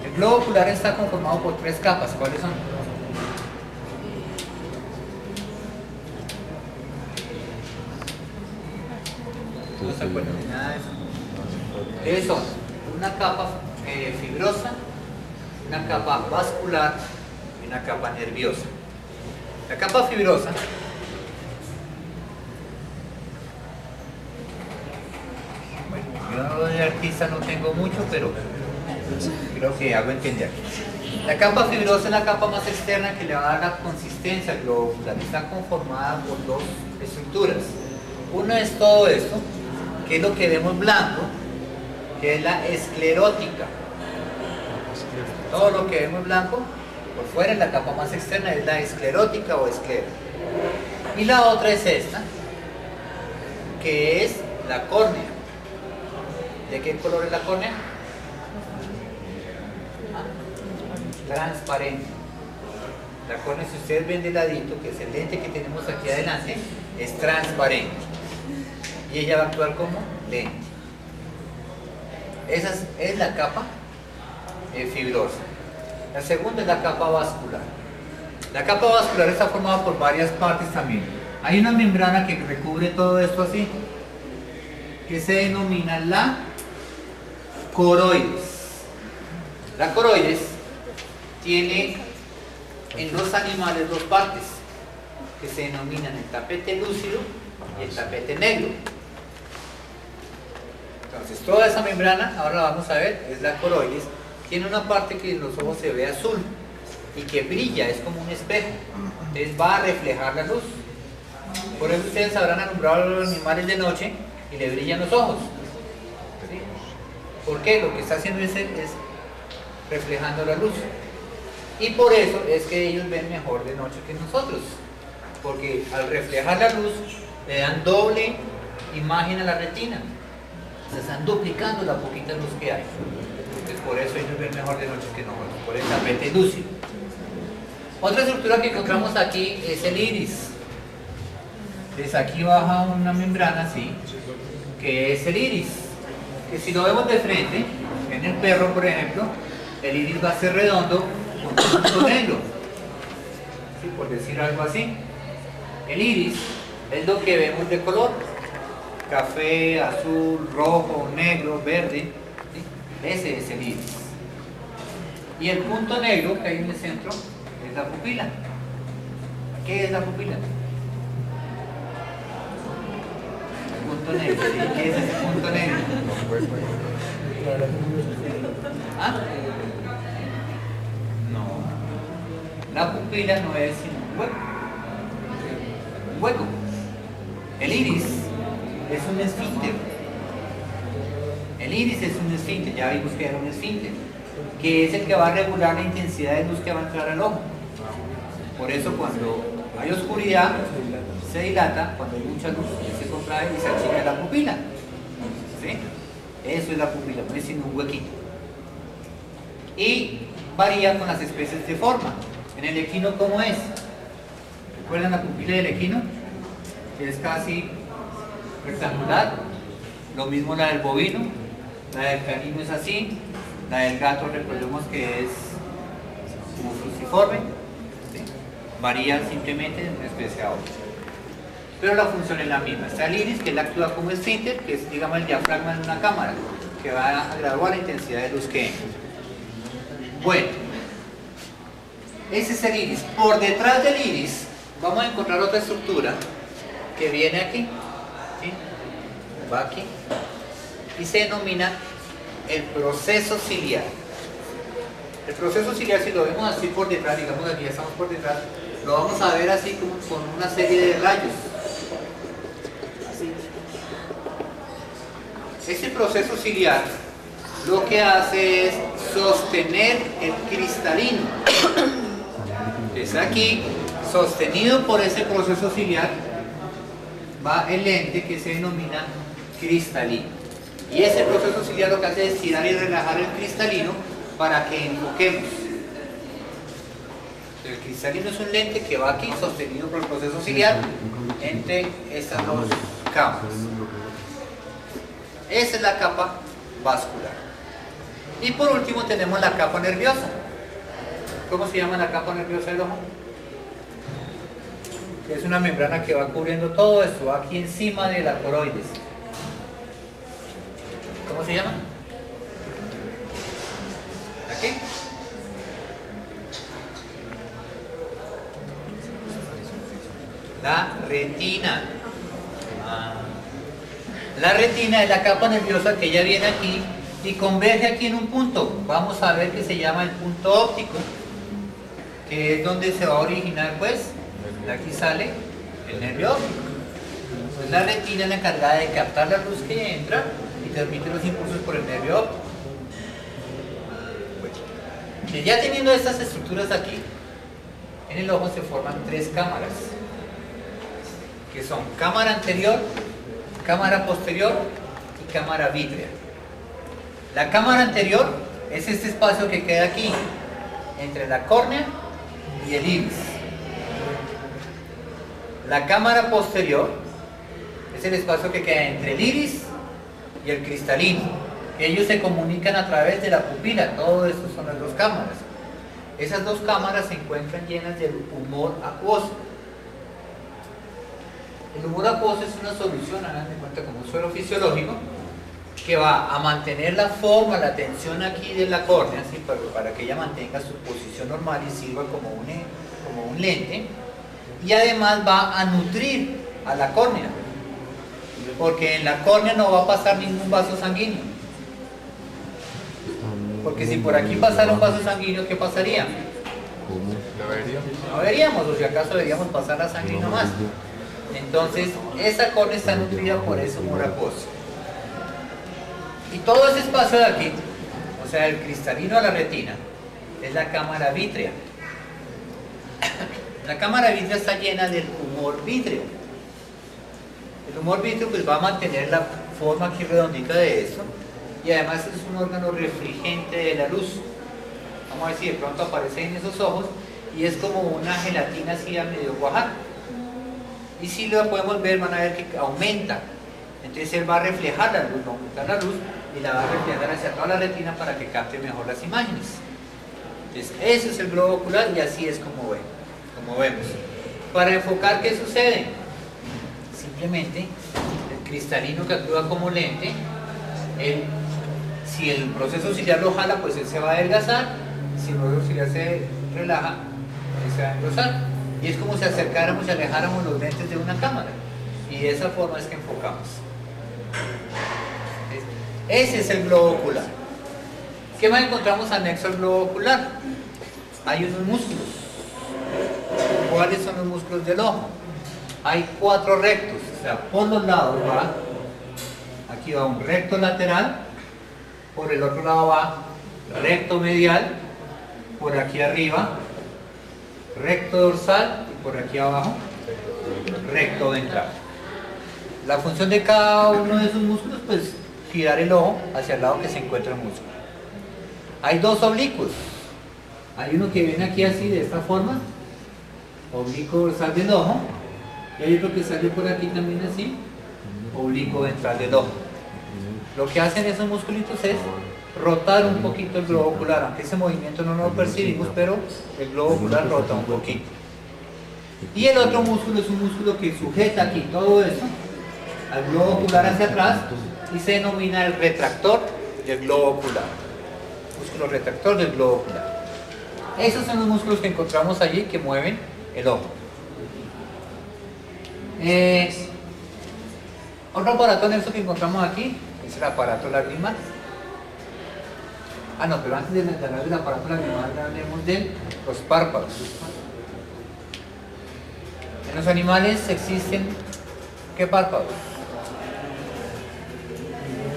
El globo ocular está conformado por tres capas. ¿Cuáles son? No se acuerdan de nada de eso. ¿Qué son? Una capa fibrosa, una capa vascular y una capa nerviosa. La capa fibrosa yo de artista no tengo mucho, pero creo que hago entender. La capa fibrosa es la capa más externa que le va a dar la consistencia al globo ocular. Está conformada por dos estructuras. Uno es todo esto, que es lo que vemos blanco, que es la esclerótica. Todo lo que vemos blanco por fuera en la capa más externa es la esclerótica o esclera. Y la otra es esta, que es la córnea. ¿De qué color es la córnea? Transparente. La córnea, si ustedes ven de ladito, que es el lente que tenemos aquí adelante, es transparente. Y ella va a actuar como lente. Esa es la capa fibrosa. La segunda es la capa vascular. La capa vascular está formada por varias partes también. Hay una membrana que recubre todo esto así, que se denomina la coroides. La coroides tiene en los animales dos partes, que se denominan el tapete lúcido y el tapete negro. Entonces toda esa membrana, ahora la vamos a ver, es la coroides. Tiene una parte que en los ojos se ve azul y que brilla, es como un espejo. Entonces va a reflejar la luz. Por eso ustedes habrán alumbrado a los animales de noche y le brillan los ojos. ¿Sí? ¿Por qué? Lo que está haciendo es reflejando la luz. Y por eso es que ellos ven mejor de noche que nosotros. Porque al reflejar la luz le dan doble imagen a la retina. Se están duplicando la poquita luz que hay. Entonces por eso ellos ven mejor de noche que nosotros, por el tapete lúcido. Otra estructura que encontramos aquí es el iris. Desde aquí baja una membrana así, que es el iris. Que si lo vemos de frente, en el perro por ejemplo, el iris va a ser redondo con un punto negro. ¿Sí? Por decir algo así. El iris es lo que vemos de color. Café, azul, rojo, negro, verde. ¿Sí? Ese es el iris. Y el punto negro que hay en el centro es la pupila. ¿Qué es la pupila? El punto negro. ¿Sí? ¿Qué es ese punto negro? ¿Ah? No. La pupila no es sino un hueco. Un hueco. El iris es un esfínter. El iris es un esfínter, ya vimos que era un esfínter, que es el que va a regular la intensidad de luz que va a entrar al ojo. Por eso cuando hay oscuridad se dilata, cuando hay mucha luz se contrae y se achica la pupila. ¿Sí? Eso es la pupila, no es sino un huequito. Y varía con las especies de forma. En el equino, ¿cómo es? ¿Recuerdan la pupila del equino? Que es casi rectangular. Lo mismo la del bovino, la del canino es así, la del gato recordemos que es como fusiforme. ¿Sí? Varía simplemente de una especie a otra. Pero la función es la misma. Está el iris, que él actúa como esfínter, que es, digamos, el diafragma de una cámara, que va a graduar la intensidad de luz que entra. Bueno, ese es el iris. Por detrás del iris vamos a encontrar otra estructura que viene aquí, ¿sí? Va aquí, y se denomina el proceso ciliar. El proceso ciliar, si lo vemos así por detrás, digamos aquí ya estamos por detrás, lo vamos a ver así como con una serie de rayos. Así. Este proceso ciliar lo que hace es sostener el cristalino. Es aquí, sostenido por ese proceso ciliar, va el lente que se denomina cristalino. Y ese proceso ciliar lo que hace es tirar y relajar el cristalino para que enfoquemos. El cristalino es un lente que va aquí sostenido por el proceso ciliar entre estas dos capas. Esa es la capa vascular. Y por último tenemos la capa nerviosa. ¿Cómo se llama la capa nerviosa del ojo? Es una membrana que va cubriendo todo esto, va aquí encima de la coroides. ¿Cómo se llama? ¿Aquí? La retina. La retina es la capa nerviosa que ya viene aquí y converge aquí en un punto. Vamos a ver que se llama el punto óptico, que es donde se va a originar, pues, de aquí sale el nervio óptico. Pues la retina es la encargada de captar la luz que entra y transmite los impulsos por el nervio óptico. Y ya teniendo estas estructuras aquí, en el ojo se forman tres cámaras, que son cámara anterior, cámara posterior y cámara vítrea. La cámara anterior es este espacio que queda aquí, entre la córnea y el iris. La cámara posterior es el espacio que queda entre el iris y el cristalino. Ellos se comunican a través de la pupila. Todo esto son las dos cámaras. Esas dos cámaras se encuentran llenas del humor acuoso. El humor acuoso es una solución, hagan de cuenta, como un suero fisiológico, que va a mantener la forma, la tensión aquí de la córnea, ¿sí? para que ella mantenga su posición normal y sirva como un lente, y además va a nutrir a la córnea, porque en la córnea no va a pasar ningún vaso sanguíneo, porque si por aquí pasara un vaso sanguíneo, ¿qué pasaría? No veríamos, o si acaso deberíamos pasar la sangre y no más. Entonces, esa córnea está nutrida por ese humor acuoso. Y todo ese espacio de aquí, o sea, el cristalino a la retina, es la cámara vítrea. La cámara vítrea está llena del humor vítreo. El humor vítreo pues va a mantener la forma aquí redondita de esto, y además es un órgano refligente de la luz. Vamos a ver si de pronto aparece en esos ojos, y es como una gelatina así a medio cuajar. Y si lo podemos ver, van a ver que aumenta. Entonces él va a reflejar la luz, va a aumentar la luz y la va a reflejar hacia toda la retina para que capte mejor las imágenes. Entonces ese es el globo ocular y así es como vemos. Para enfocar, ¿qué sucede? Simplemente el cristalino que actúa como lente, si el proceso ciliar lo jala, pues él se va a adelgazar. Si el proceso ciliar se relaja, él se va a engrosar. Y es como si acercáramos y alejáramos los lentes de una cámara. Y de esa forma es que enfocamos. Ese es el globo ocular. ¿Qué más encontramos anexo al globo ocular? Hay unos músculos. ¿Cuáles son los músculos del ojo? Hay 4 rectos. O sea, por los lados va. Aquí va un recto lateral. Por el otro lado va recto medial. Por aquí arriba recto dorsal, y por aquí abajo recto ventral. La función de cada uno de esos músculos, pues girar el ojo hacia el lado que se encuentra el músculo. Hay 2 oblicuos. Hay uno que viene aquí así, de esta forma, oblicuo dorsal del ojo, y hay otro que sale por aquí también así, oblicuo ventral del ojo. Lo que hacen esos musculitos es rotar un poquito el globo ocular, aunque ese movimiento no lo percibimos, pero el globo ocular rota un poquito. Y el otro músculo es un músculo que sujeta aquí todo eso al globo ocular hacia atrás y se denomina el retractor del globo ocular. Músculo retractor del globo ocular. Esos son los músculos que encontramos allí que mueven el ojo. Otro aparato en eso que encontramos aquí es el aparato lagrimal. No, pero antes de hablar del aparato lagrimal, hablemos de los párpados. En los animales existen, ¿qué párpados?